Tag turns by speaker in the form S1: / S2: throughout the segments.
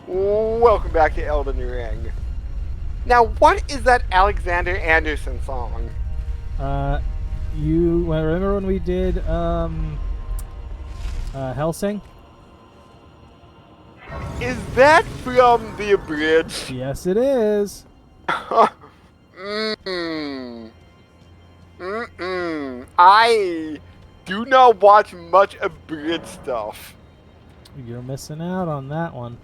S1: Welcome back to Elden Ring. Now, what is that Alexander Anderson song?
S2: Uh, remember when we did Helsing?
S1: Is that from the Abridged?
S2: Yes, it is.
S1: Mmm. I do not watch much Abridged stuff.
S2: You're missing out on that one.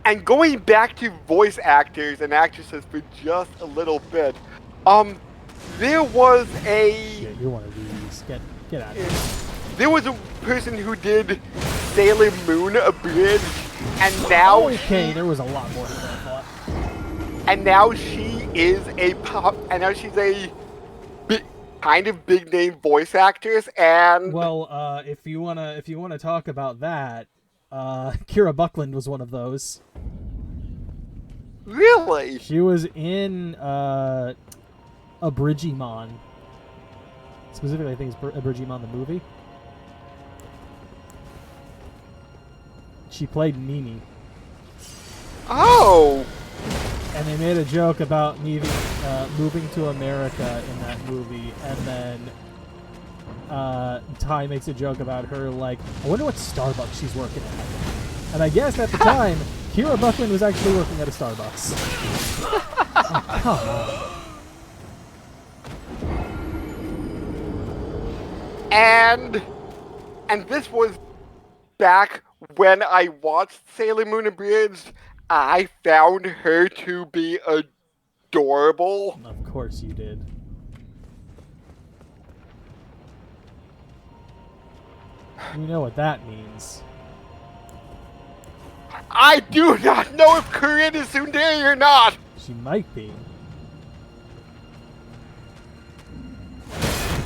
S1: And going back to voice actors and actresses for just a little bit, um, there was
S2: Yeah,
S1: a
S2: you're one of these. Get out of here.
S1: there was a person who did Sailor Moon Abridged, and now
S2: Okay, there was a lot more than I thought.
S1: she is a pop, and now she's a kind of big name voice actress. And
S2: Well, if you wanna talk about that, Kira Buckland was one of those.
S1: really,
S2: She was in Abridgimon. Specifically, I think it's Abridgimon the movie. She played Mimi.
S1: oh,
S2: And they made a joke about me moving to America in that movie, and then Ty makes a joke about her, like, I wonder what Starbucks she's working at. And I guess at the time, Kira Buckland was actually working at a Starbucks. Oh, come on.
S1: and this was back when I watched Sailor Moon Abridged. I found her to be adorable.
S2: Of course you did. You know what that means.
S1: I do not know if Corinne is Sundari or not.
S2: She might be.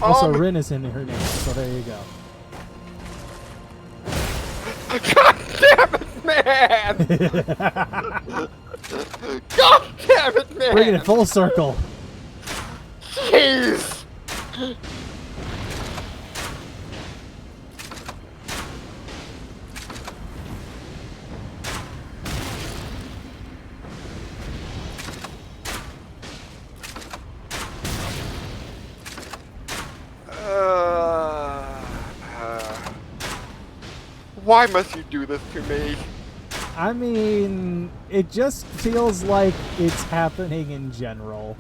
S2: Also, Rin is in her name, so there you go.
S1: God damn it, man! God damn it, man!
S2: Bringing it full circle.
S1: Jeez! Why must you do this to me?
S2: I mean, it just feels like it's happening in general.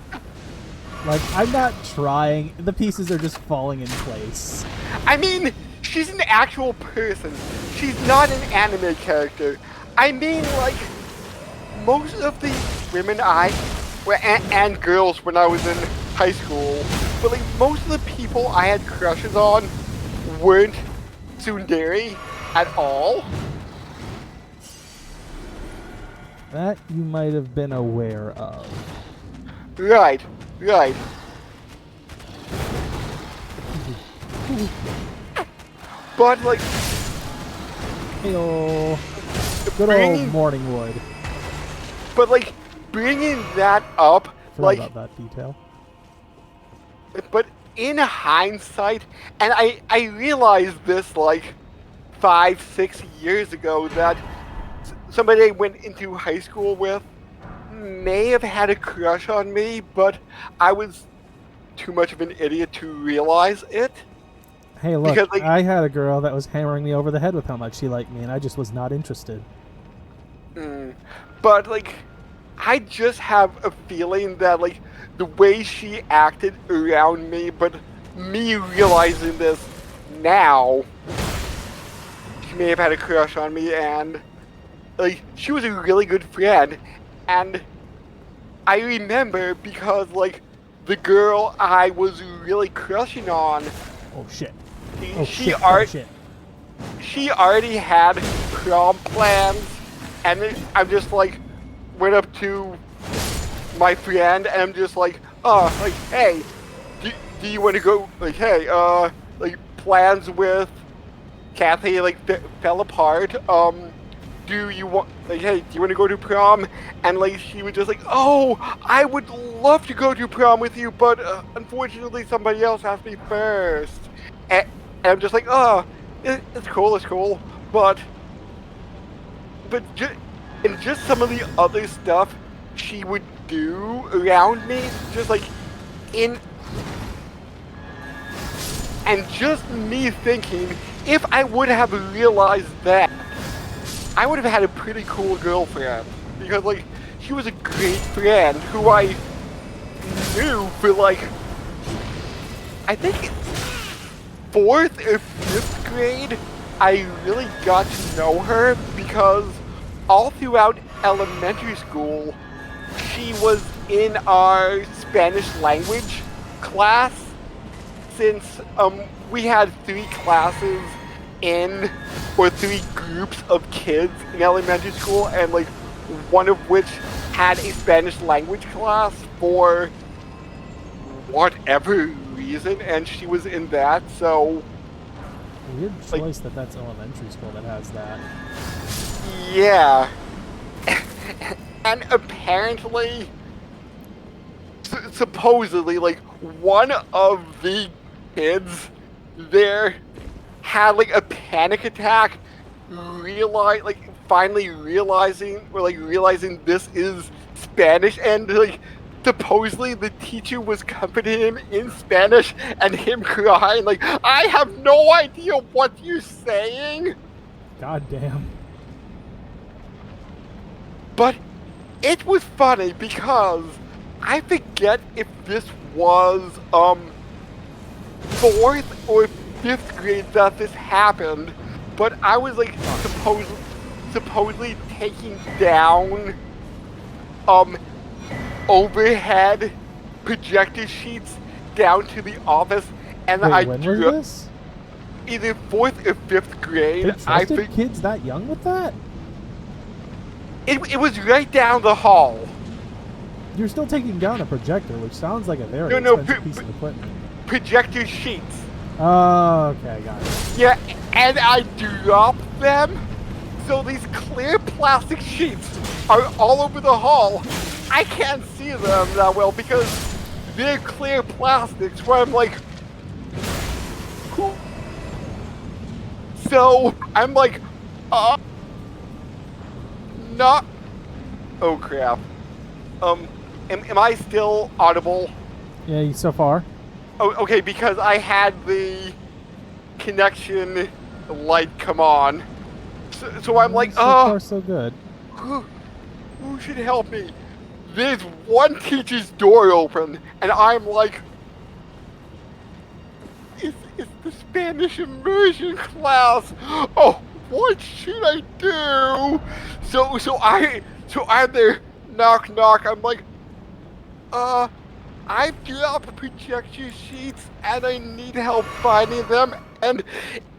S2: Like, I'm not trying. The pieces are just falling in place.
S1: I mean, she's an actual person. She's not an anime character. I mean, like, most of the women and girls when I was in high school, but like most of the people I had crushes on weren't tsundere at all.
S2: That you might have been aware of.
S1: Right. But like,
S2: Heyo. Good old Morningwood.
S1: But like, bringing that up,
S2: Forgot
S1: like,
S2: about that detail.
S1: but in hindsight, and I realized this like 5-6 years ago, that somebody I went into high school with may have had a crush on me, but I was too much of an idiot to realize it.
S2: Hey, look,
S1: Because, like,
S2: I had a girl that was hammering me over the head with how much she liked me, and I just was not interested.
S1: But like, I just have a feeling that like the way she acted around me, but me realizing this now, she may have had a crush on me, and like she was a really good friend, and I remember because like the girl I was really crushing on,
S2: Oh, shit.
S1: she already had prom plans, and I'm just like went up to my friend and I'm just like, oh, like, hey, do you want to go? Like, hey, like plans with Kathy like fell apart. Do you want, like, hey, do you want to go to prom? And like she was just like, oh, I would love to go to prom with you, but unfortunately somebody else has me first. And and I'm just like, oh, it's cool, but and just some of the other stuff she would do around me, just like in, and just me thinking, if I would have realized that, I would have had a pretty cool girlfriend, because like she was a great friend who I knew for like, I think 4th or 5th grade. I really got to know her because all throughout elementary school, she was in our Spanish language class, since we had 3 classes or 3 groups of kids in elementary school, and like one of which had a Spanish language class for whatever reason, and she was in that, so
S2: Weird choice that that's elementary school that has that.
S1: yeah. And apparently, supposedly, like, one of the kids there had like a panic attack, finally realizing this is Spanish, and like supposedly the teacher was comforting him in Spanish and him crying like, I have no idea what you're saying.
S2: God damn.
S1: But it was funny because I forget if this was 4th or 5th grade that this happened, but I was like supposedly taking down overhead projector sheets down to the office, and
S2: Wait,
S1: I
S2: when
S1: drew
S2: was this?
S1: either 4th or 5th grade.
S2: They trusted kids that young with that?
S1: It was right down the hall.
S2: You're still taking down a projector, which sounds like a very expensive piece of equipment.
S1: Projector sheets.
S2: Oh, okay, got it.
S1: Yeah, and I dropped them, so these clear plastic sheets are all over the hall. I can't see them that well because they're clear plastics, where I'm like, who? So I'm like, not. Oh crap. Am I still audible?
S2: Yeah, so far.
S1: Oh, okay, because I had the connection light come on. So I'm like,
S2: so far so good.
S1: Who should help me? There's one teacher's door open, and I'm like, it's the Spanish immersion class. Oh, what should I do? So I'm there, knock knock. I'm like, I dropped projection sheets and I need help finding them, and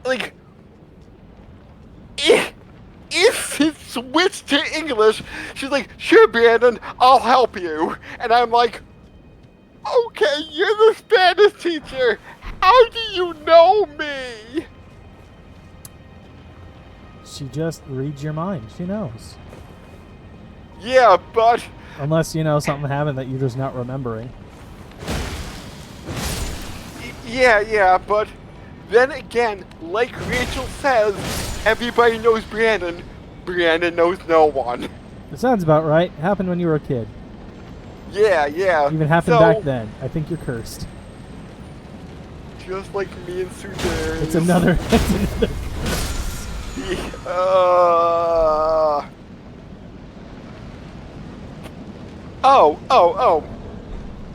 S1: like, if it switched to English, she's like, sure Brandon, I'll help you. And I'm like, okay, you're the Spanish teacher. How do you know me?
S2: She just reads your mind. She knows.
S1: Yeah, but...
S2: Unless, something happened that you're just not remembering.
S1: Yeah, but then again, like Rachel says, everybody knows Brandon. Brandon knows no one.
S2: It sounds about right. It happened when you were a kid.
S1: Yeah.
S2: Even happened back then. I think you're cursed.
S1: Just like me and Susan.
S2: It's another...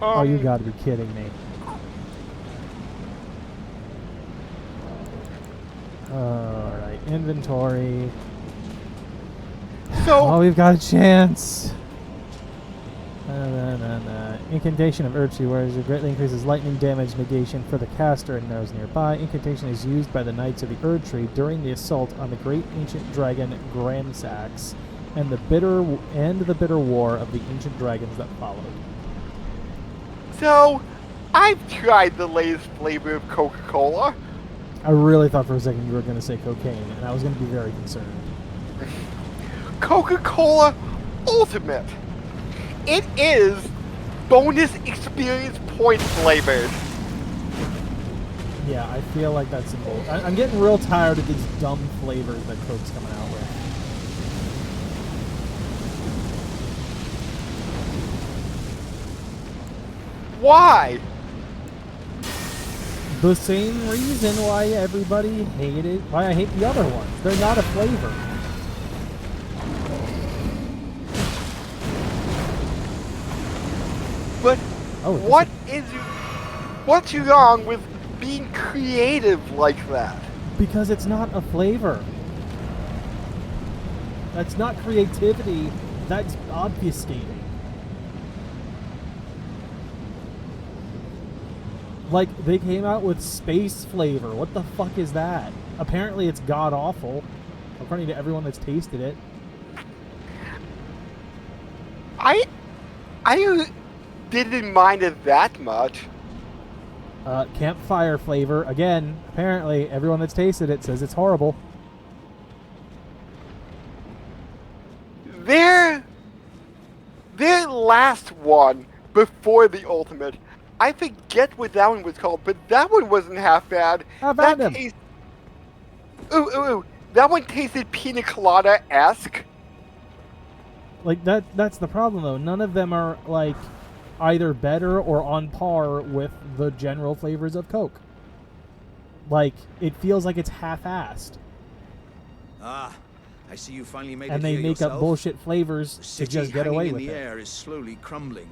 S1: Oh,
S2: you gotta be kidding me. Alright, inventory.
S1: So...
S2: we've got a chance. Incantation of Erdtree, whereas it greatly increases lightning damage negation for the caster and those nearby. Incantation is used by the Knights of the Erdtree during the assault on the great ancient dragon Gransax and the bitter war of the ancient dragons that followed.
S1: So, I've tried the latest flavor of Coca-Cola.
S2: I really thought for a second you were going to say cocaine, and I was going to be very concerned.
S1: Coca-Cola Ultimate. It is bonus experience point flavored.
S2: Yeah, I feel like that's some bull. I'm getting real tired of these dumb flavors that Coke's coming out with.
S1: Why?
S2: The same reason why everybody hated, why I hate the other ones. They're not a flavor.
S1: But
S2: Oh,
S1: what's wrong with being creative like that?
S2: Because it's not a flavor. That's not creativity. That's obfuscating. Like, they came out with space flavor. What the fuck is that? Apparently it's god-awful, according to everyone that's tasted it.
S1: I didn't mind it that much.
S2: Campfire flavor. Again, apparently everyone that's tasted it says it's horrible.
S1: Their last one before the ultimate, I forget what that one was called, but that one wasn't half bad.
S2: How about them?
S1: Ooh. That one tasted pina colada-esque.
S2: Like, that's the problem, though. None of them are, like, either better or on par with the general flavors of Coke. Like, it feels like it's half-assed.
S3: Ah, I see you finally made it
S2: And they
S3: here
S2: make
S3: yourself.
S2: up bullshit flavors
S3: The
S2: to
S3: city
S2: just get
S3: hanging
S2: away
S3: in
S2: with
S3: the
S2: it.
S3: air is slowly crumbling.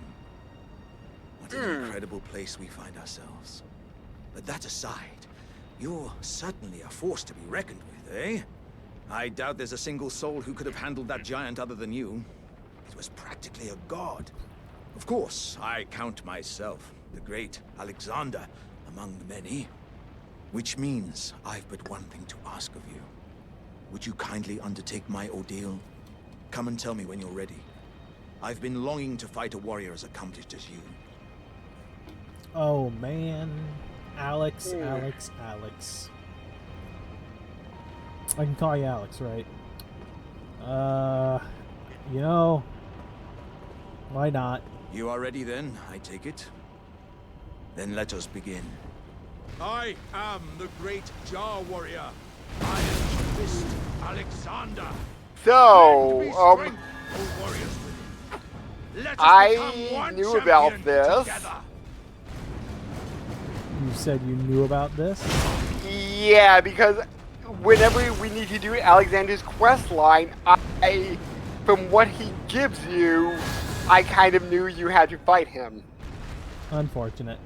S3: What an incredible place we find ourselves. But that aside, you're certainly a force to be reckoned with, eh? I doubt there's a single soul who could have handled that giant other than you. It was practically a god. Of course, I count myself, the great Alexander, among the many. Which means I've but one thing to ask of you. Would you kindly undertake my ordeal? Come and tell me when you're ready. I've been longing to fight a warrior as accomplished as you.
S2: Oh, man. Alex. I can call you Alex, right? You know, why not?
S3: You are ready then, I take it? Then let us begin.
S4: I am the great Jar warrior. I am the Fist Alexander.
S1: So,
S4: Warriors with Let us become
S1: I
S4: one
S1: knew about
S4: champion
S1: this.
S4: together.
S2: You said you knew about this?
S1: Yeah, because whenever we need to do Alexander's quest line, from what he gives you, I kind of knew you had to fight him.
S2: Unfortunate.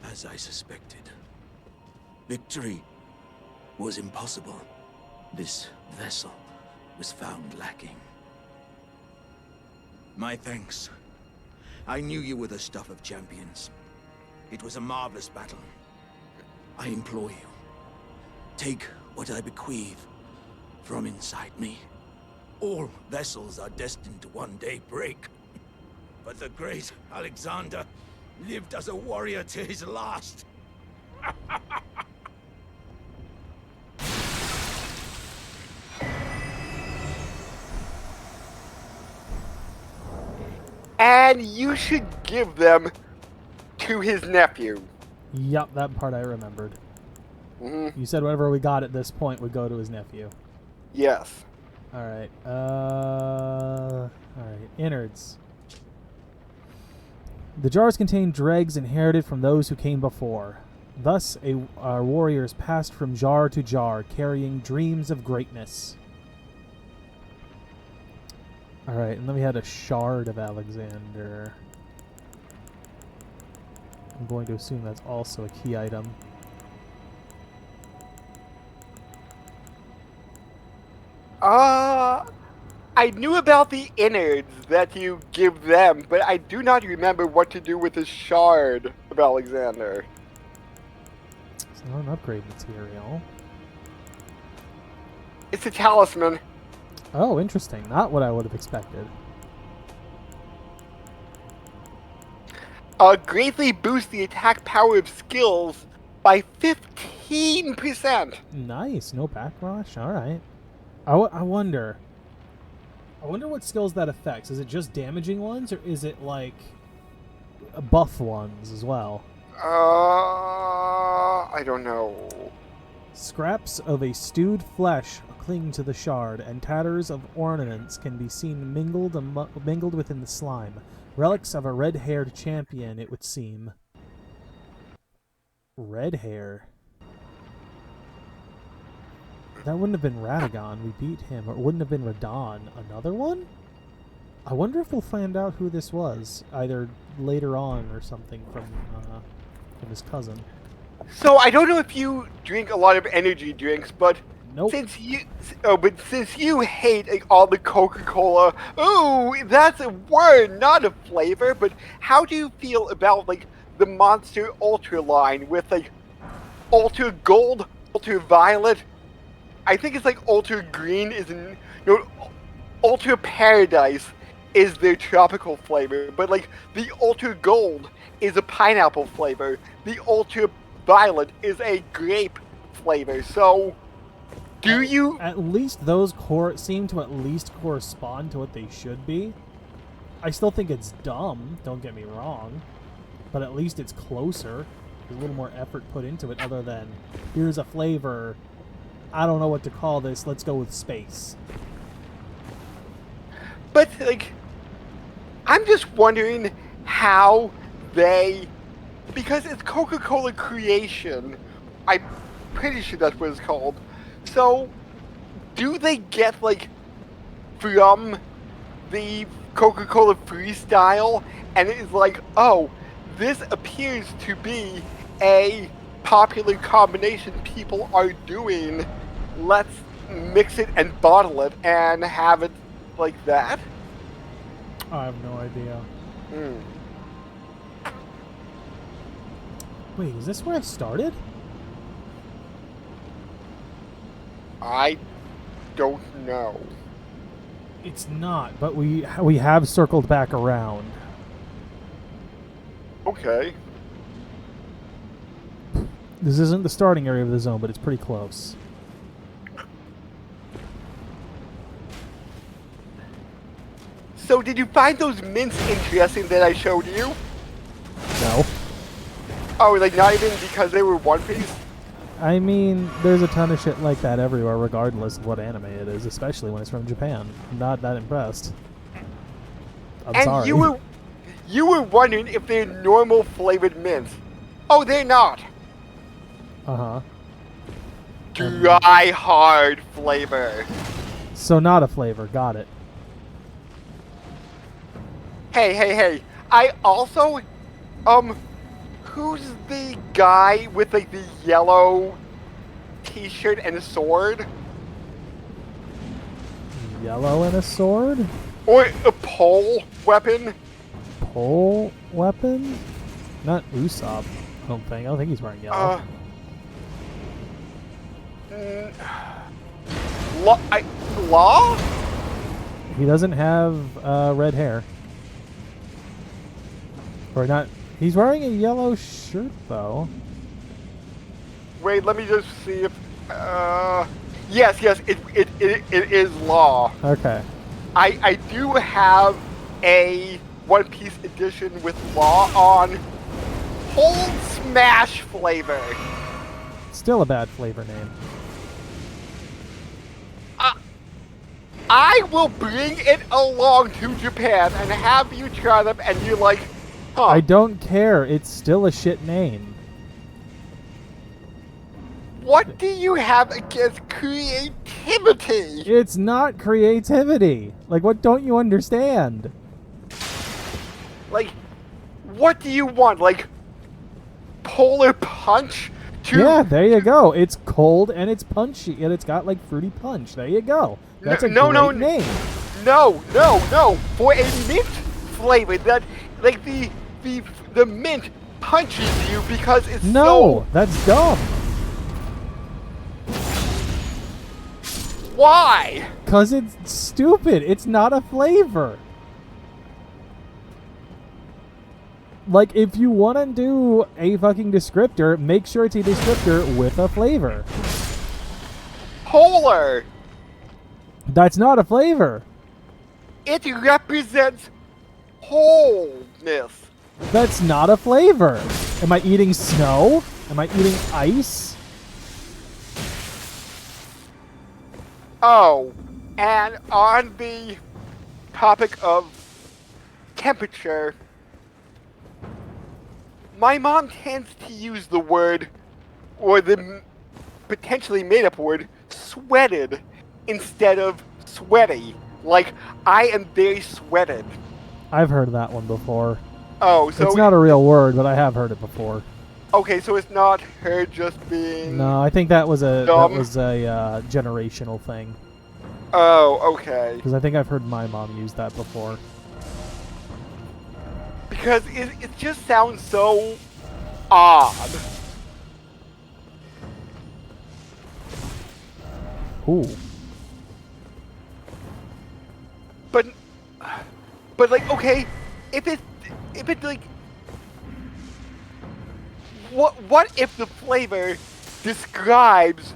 S3: As I suspected, victory was impossible. This vessel was found lacking. My thanks. I knew you were the stuff of champions. It was a marvelous battle. I implore you, take what I bequeath from inside me. All vessels are destined to one day break. But the great Alexander lived as a warrior to his last.
S1: And you should give them to his nephew.
S2: Yup, that part I remembered.
S1: Mm-hmm.
S2: You said whatever we got at this point would go to his nephew.
S1: Yes.
S2: Alright, alright, innards. The jars contain dregs inherited from those who came before. Thus, our warriors passed from jar to jar, carrying dreams of greatness. Alright, and then we had a shard of Alexander. I'm going to assume that's also a key item.
S1: I knew about the innards that you give them, but I do not remember what to do with the shard of Alexander.
S2: It's not an upgrade material.
S1: It's a talisman.
S2: Oh, interesting. Not what I would have expected.
S1: Greatly boosts the attack power of skills by 15%.
S2: Nice. No backwash. Alright. I wonder what skills that affects. Is it just damaging ones, or is it like buff ones as well?
S1: I don't know.
S2: Scraps of a stewed flesh cling to the shard, and tatters of ornaments can be seen mingled within the slime. Relics of a red-haired champion, it would seem. Red hair. That wouldn't have been Radagon. We beat him. Or it wouldn't have been Radon. Another one? I wonder if we'll find out who this was, either later on or something from his cousin.
S1: So I don't know if you drink a lot of energy drinks, but
S2: Nope.
S1: since you hate like, all the Coca-Cola, ooh, that's a word, not a flavor. But how do you feel about like the Monster Ultra line with like Ultra Gold, Ultra Violet? I think it's like Ultra Green is Ultra Paradise is their tropical flavor, but like the Ultra Gold is a pineapple flavor. The Ultra Violet is a grape flavor. So, do you?
S2: At least those seem to at least correspond to what they should be. I still think it's dumb, don't get me wrong, but at least it's closer. There's a little more effort put into it other than, here's a flavor, I don't know what to call this, let's go with space.
S1: But, like, I'm just wondering how they... Because it's Coca-Cola Creation, I'm pretty sure that's what it's called. So, do they get, like, from the Coca-Cola Freestyle, and it is like, oh, this appears to be a popular combination people are doing, let's mix it and bottle it and have it like that?
S2: I have no idea.
S1: Hmm.
S2: Wait, is this where I started?
S1: I don't know.
S2: It's not, but we have circled back around.
S1: Okay.
S2: This isn't the starting area of the zone, but it's pretty close.
S1: So did you find those mints interesting that I showed you?
S2: No.
S1: Oh, like not even because they were One Piece?
S2: I mean, there's a ton of shit like that everywhere, regardless of what anime it is, especially when it's from Japan. I'm not that impressed. I'm
S1: And
S2: sorry.
S1: you were wondering if they're normal flavored mints. Oh, they're not.
S2: Uh-huh.
S1: Dry, hard flavor.
S2: So not a flavor. Got it.
S1: Hey. I also, who's the guy with like the yellow t-shirt and a sword?
S2: Yellow and a sword?
S1: Or a pole weapon?
S2: Pole weapon? Not Usopp, I don't think. I don't think he's wearing yellow.
S1: Law?
S2: He doesn't have red hair. Or not. He's wearing a yellow shirt, though.
S1: Wait, let me just see if... Yes, it is Law.
S2: Okay.
S1: I do have a One Piece edition with Law on Whole Smash flavor.
S2: Still a bad flavor name.
S1: I will bring it along to Japan and have you try them and you're like, huh.
S2: I don't care. It's still a shit name.
S1: What do you have against creativity?
S2: It's not creativity. Like, what don't you understand?
S1: Like, what do you want? Like, Polar Punch?
S2: Yeah, there you go. It's cold and it's punchy and it's got like fruity punch. There you go. That's a great name.
S1: No. For a mint flavor, that like the mint punches you because it's
S2: No, that's dumb.
S1: Why?
S2: 'Cause it's stupid. It's not a flavor. Like, if you want to do a fucking descriptor, make sure it's a descriptor with a flavor.
S1: Polar.
S2: That's not a flavor.
S1: It represents wholeness.
S2: That's not a flavor. Am I eating snow? Am I eating ice?
S1: Oh, and on the topic of temperature, my mom tends to use the word, or the potentially made-up word, sweated, instead of sweaty. Like, I am very sweated.
S2: I've heard that one before.
S1: Oh, so
S2: It's not a real word, but I have heard it before.
S1: okay, so it's not her just being
S2: No, I think that was a
S1: dumb.
S2: generational thing.
S1: Oh, okay.
S2: Because I think I've heard my mom use that before.
S1: Because it just sounds so odd.
S2: Ooh.
S1: But like, okay, if it like, what if the flavor describes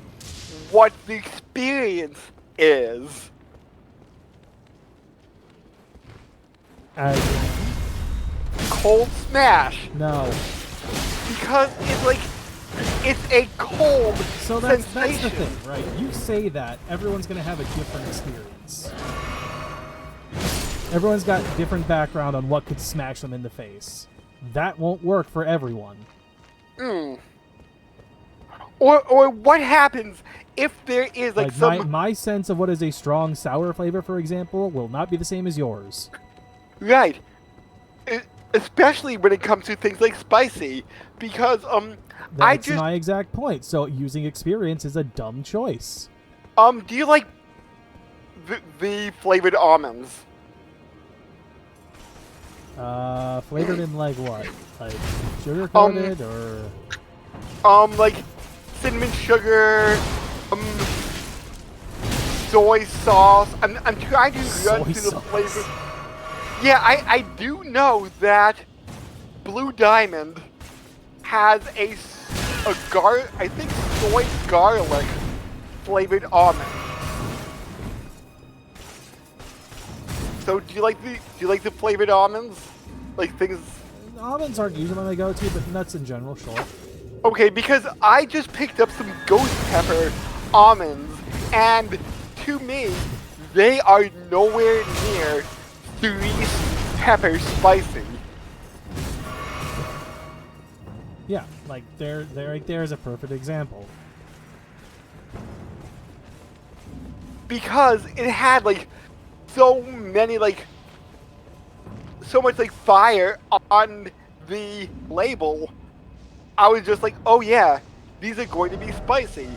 S1: what the experience is?
S2: As
S1: Cold smash.
S2: no.
S1: Because it's like, it's a cold
S2: So that's
S1: sensation.
S2: the thing, right? You say that, everyone's going to have a different experience. Everyone's got different background on what could smash them in the face. That won't work for everyone.
S1: Or what happens if there is like some
S2: my sense of what is a strong sour flavor, for example, will not be the same as yours.
S1: right, especially when it comes to things like spicy, because
S2: That's my exact point. So using experience is a dumb choice.
S1: do you like the flavored almonds?
S2: Flavored in like what? Like sugar coated or
S1: Like cinnamon sugar, soy sauce. I'm trying to run
S2: Soy
S1: through the
S2: sauce.
S1: flavor. Yeah, I do know that Blue Diamond has I think soy garlic flavored almond. So do you like the flavored almonds? Like things.
S2: almonds aren't usually my go-to, but nuts in general, sure.
S1: Okay, because I just picked up some ghost pepper almonds, and to me, they are nowhere near cerise pepper spicy.
S2: Yeah, like they're right there is a perfect example.
S1: Because it had like so much like fire on the label. I was just like, oh yeah, these are going to be spicy.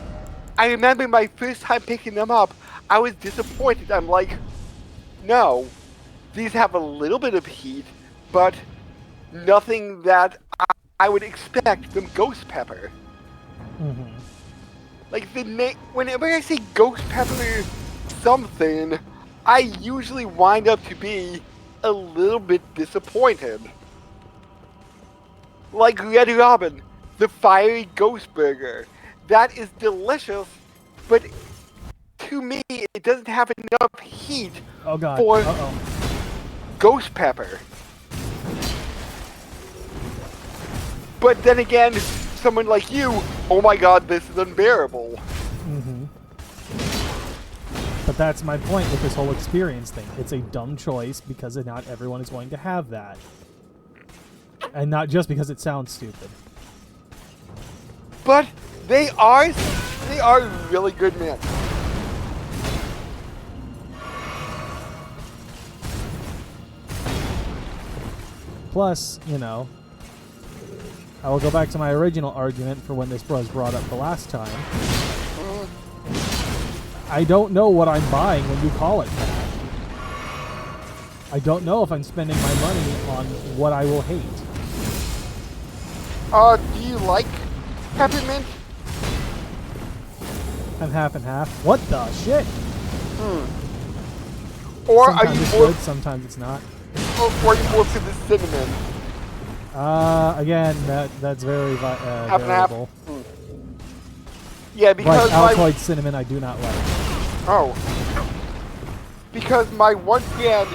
S1: I remember my first time picking them up, I was disappointed. I'm like, no, these have a little bit of heat, but nothing that I would expect from ghost pepper.
S2: Mm-hmm.
S1: Like whenever I say ghost pepper something, I usually wind up to be a little bit disappointed. Like Red Robin, the fiery ghost burger. That is delicious, but to me, it doesn't have enough heat
S2: Oh god.
S1: for
S2: Uh-oh.
S1: ghost pepper. But then again, someone like you, oh my god, this is unbearable.
S2: Mm-hmm. But that's my point with this whole experience thing. It's a dumb choice because not everyone is going to have that. And not just because it sounds stupid.
S1: But they are really good men.
S2: Plus, you know, I will go back to my original argument for when this was brought up the last time. I don't know what I'm buying when you call it that. I don't know if I'm spending my money on what I will hate.
S1: Do you like peppermint?
S2: I'm half and half. What the shit?
S1: Or
S2: Sometimes
S1: are you
S2: it's
S1: more,
S2: good, sometimes it's not.
S1: or are you more for the cinnamon?
S2: Again, that's very
S1: Half and half?
S2: variable.
S1: Yeah, because
S2: Like Altoid cinnamon, I do not like.
S1: because my one friend,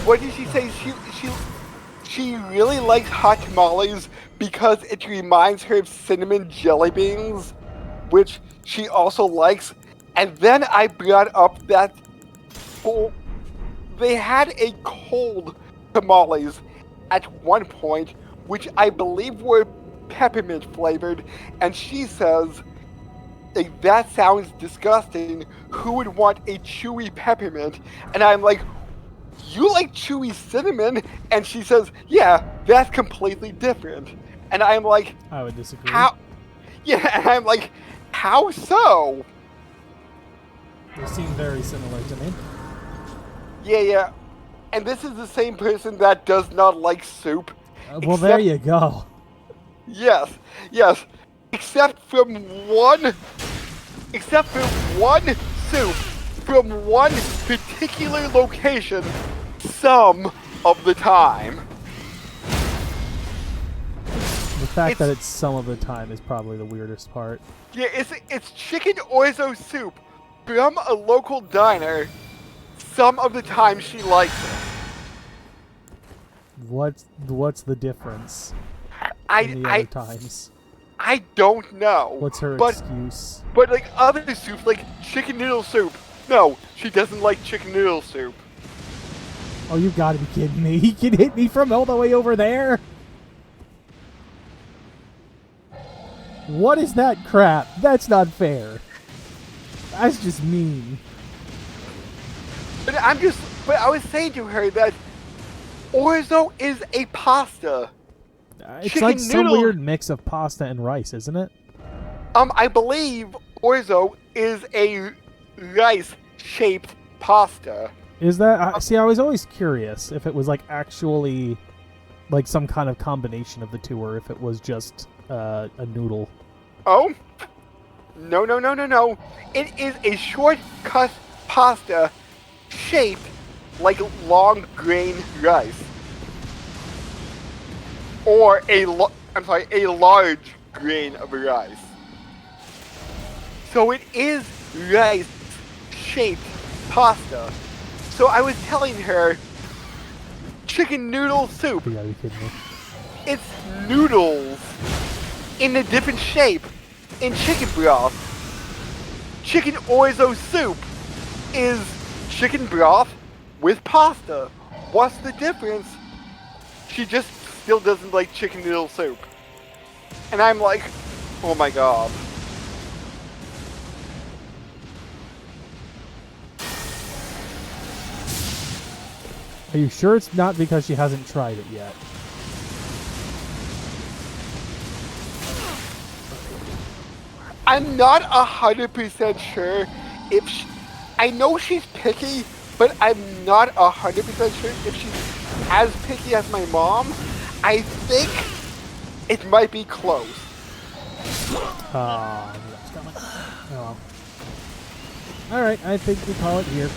S1: what did she say? she really likes hot tamales because it reminds her of cinnamon jelly beans, which she also likes. And then I brought up that they had a cold tamales at one point, which I believe were peppermint flavored, and she says, like, that sounds disgusting. Who would want a chewy peppermint? And I'm like, you like chewy cinnamon? And she says, yeah, that's completely different. And I'm like,
S2: I would disagree.
S1: how? Yeah, and I'm like, how so?
S2: They seem very similar to me.
S1: Yeah. And this is the same person that does not like soup.
S2: Well, there you go.
S1: Yes. Except for one soup from one particular location some of the time.
S2: The fact that it's some of the time is probably the weirdest part.
S1: Yeah, it's chicken orzo soup from a local diner. Some of the time she likes it.
S2: What's the difference in the
S1: I
S2: other times?
S1: I don't know.
S2: What's her
S1: but,
S2: excuse?
S1: But like other soups, like chicken noodle soup. No, she doesn't like chicken noodle soup.
S2: Oh, you gotta be kidding me. He can hit me from all the way over there? What is that crap? That's not fair. That's just mean.
S1: But I was saying to her that orzo is a pasta.
S2: It's
S1: Chicken
S2: like some
S1: noodle-
S2: weird mix of pasta and rice, isn't it?
S1: I believe orzo is a rice-shaped pasta.
S2: Is that? See, I was always curious if it was like actually like some kind of combination of the two, or if it was just a noodle.
S1: Oh? No. It is a short-cut pasta shaped like long grain rice. Or a large grain of rice. So it is rice-shaped pasta. So I was telling her, chicken noodle soup.
S2: You gotta be kidding me.
S1: It's noodles in a different shape in chicken broth. Chicken orzo soup is chicken broth with pasta. What's the difference? She just still doesn't like chicken noodle soup. And I'm like, oh my god.
S2: Are you sure it's not because she hasn't tried it yet?
S1: I'm not 100% sure if she, I know she's picky, but I'm not 100% sure if she's as picky as my mom. I think it might be close.
S2: Oh, that's coming. Oh well. Alright, I think we call it here.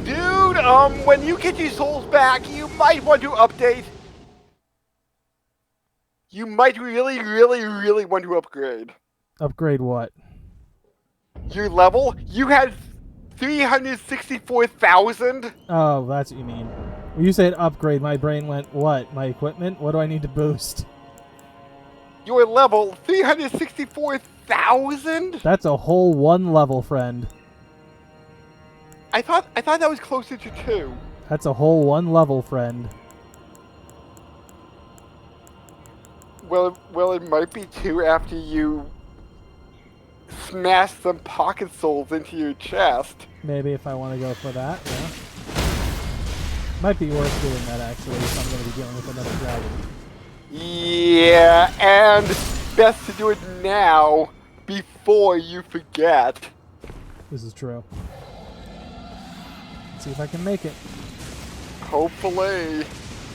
S1: Dude, when you get your souls back, you might want to update. You might really want to upgrade.
S2: Upgrade what?
S1: Your level? You had 364,000?
S2: Oh, that's what you mean. When you said upgrade, my brain went, what? My equipment? What do I need to boost?
S1: Your level, 364,000?
S2: That's a whole one level, friend.
S1: I thought that was closer to 2.
S2: That's a whole one level, friend.
S1: Well, it might be 2 after you smash some pocket souls into your chest.
S2: Maybe if I want to go for that, yeah. Might be worth doing that, actually, if I'm going to be dealing with another dragon.
S1: Yeah, and best to do it now before you forget.
S2: This is true. Let's see if I can make it.
S1: Hopefully.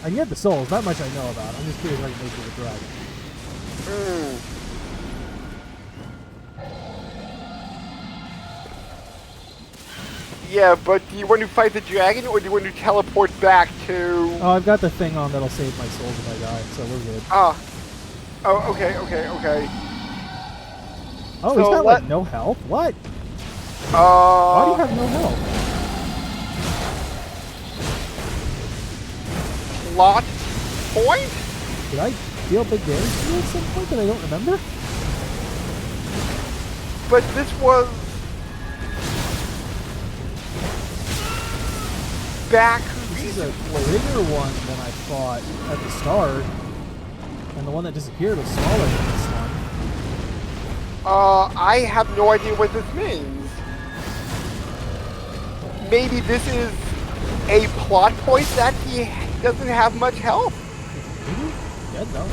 S2: I can get the souls, that much I know about. I'm just curious if I can make it with a dragon.
S1: Yeah, but do you want to fight the dragon, or do you want to teleport back to...
S2: Oh, I've got the thing on that'll save my souls if I die, so we're good.
S1: Oh, okay.
S2: Oh,
S1: So
S2: he's got, like, no health? What? Why do you have no health?
S1: plot point?
S2: Did I deal big damage to you at some point that I don't remember?
S1: But this was back
S2: This is a
S1: recently.
S2: bigger one than I thought at the start. And the one that disappeared was smaller than this one.
S1: I have no idea what this means. Maybe this is a plot point that he doesn't have much health.
S2: Maybe? Yeah, no.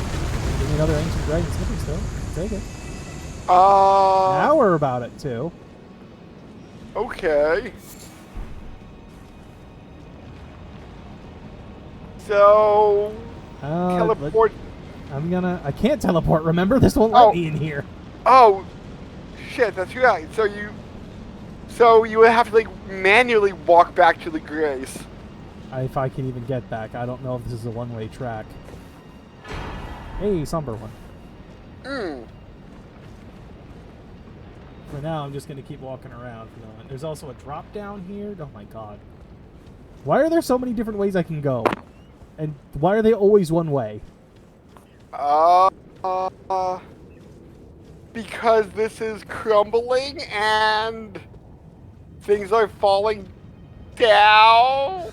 S2: Give me another ancient dragon snipping stone. Take it. Now we're about it too.
S1: Okay. So teleport.
S2: I can't teleport, remember? This won't let me in here.
S1: Oh, shit, that's right. So you would have to, like, manually walk back to the Grace.
S2: If I can even get back. I don't know if this is a one-way track. Hey, somber one. For now, I'm just going to keep walking around for the moment. There's also a drop down here. Oh my god. Why are there so many different ways I can go? And why are they always one way?
S1: Because this is crumbling and things are falling down?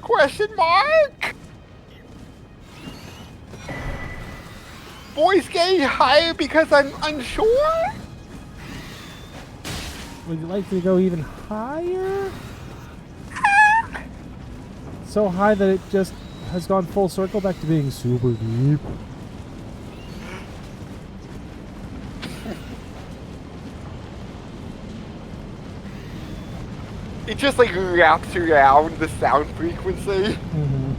S1: Question mark? Voice getting higher because I'm unsure?
S2: Would you like to go even higher? So high that it just has gone full circle back to being super deep.
S1: It just, like, wraps around the sound frequency.
S2: Mm-hmm.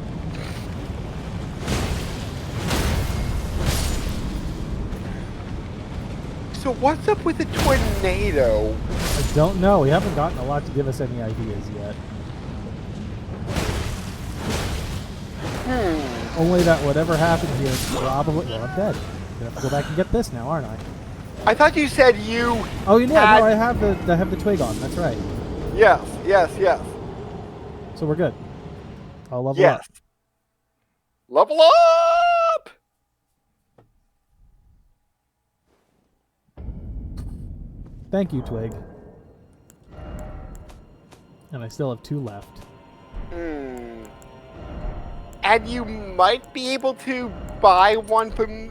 S1: So what's up with the tornado?
S2: I don't know. We haven't gotten a lot to give us any ideas yet. Only that whatever happened here probably... Well, I'm dead. I'm gonna have to go back and get this now, aren't I?
S1: I thought you said you
S2: Oh, you know,
S1: had...
S2: no, I have the twig on. That's right.
S1: Yes.
S2: So we're good. I'll level
S1: Yes.
S2: up.
S1: Level up!
S2: Thank you, twig. And I still have 2 left.
S1: And you might be able to buy one from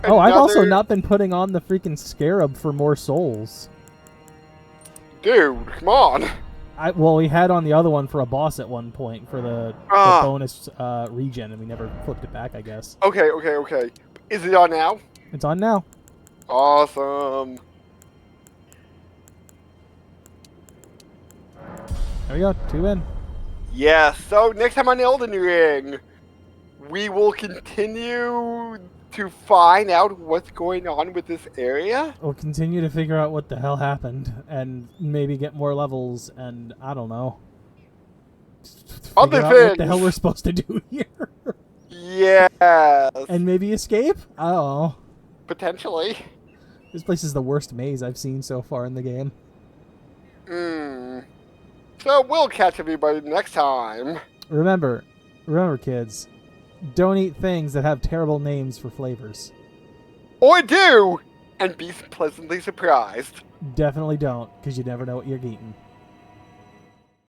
S2: Oh, I've also
S1: another-
S2: not been putting on the freaking scarab for more souls.
S1: Dude, come on.
S2: Well, we had on the other one for a boss at one point for the bonus regen, and we never flipped it back, I guess.
S1: Okay. Is it on now?
S2: It's on now.
S1: Awesome.
S2: There we go. 2 in.
S1: Yes, so next time on Elden Ring, we will continue to find out what's going on with this area.
S2: We'll continue to figure out what the hell happened, and maybe get more levels, and I don't know.
S1: Other
S2: Figure out
S1: things.
S2: what the hell we're supposed to do here.
S1: Yes.
S2: And maybe escape? I don't know.
S1: Potentially.
S2: This place is the worst maze I've seen so far in the game.
S1: So we'll catch everybody next time.
S2: Remember, kids, don't eat things that have terrible names for flavors.
S1: Or do, and be pleasantly surprised.
S2: Definitely don't, because you never know what you're eating.